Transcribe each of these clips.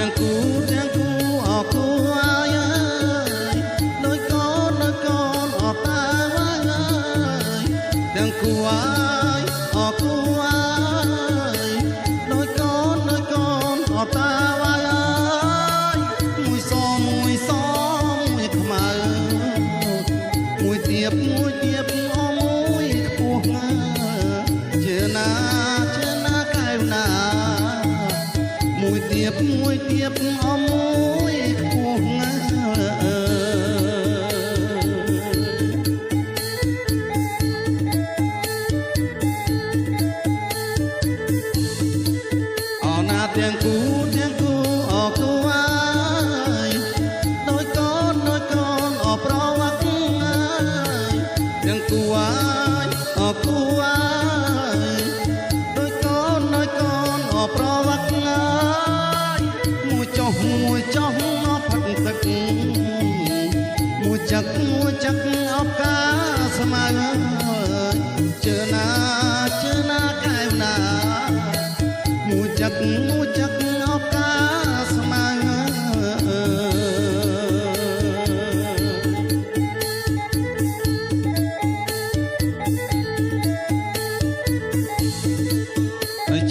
ទាំងគូអរគូអាយអើយដោយកូនអបតាវាយអើយទាំងគូអាយអរគូអាយដោយកូនអបតាវាយអើយមួយខ្មៅមួយទៀបអមួយខ្ពស់ណាជឿណាកែវណាមួយទៀបអមួយខ្ពស់ណាអរណាទាំងគូអរគូអាយដោយកូនអរប្រវត្តិអាយទាំងគូអាយអរគូអាយដោយកូនអរប្រវត្តិអាយមួយចុះអបផឹកទឹកមួយចឹកអបកាស្មៅជឿណាកែវណាមួយចឹកអបកាស្មៅ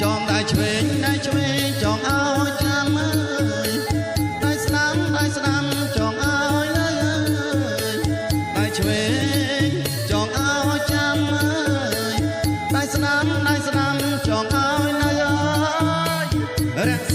ចងដៃឆ្វេងចងឲ្យចាំអើយដៃស្ដាំចងឲ្យនៅអើយដៃឆ្វេងចងឲ្យចាំអើយដៃស្ដាំចងឲ្យនៅអើយ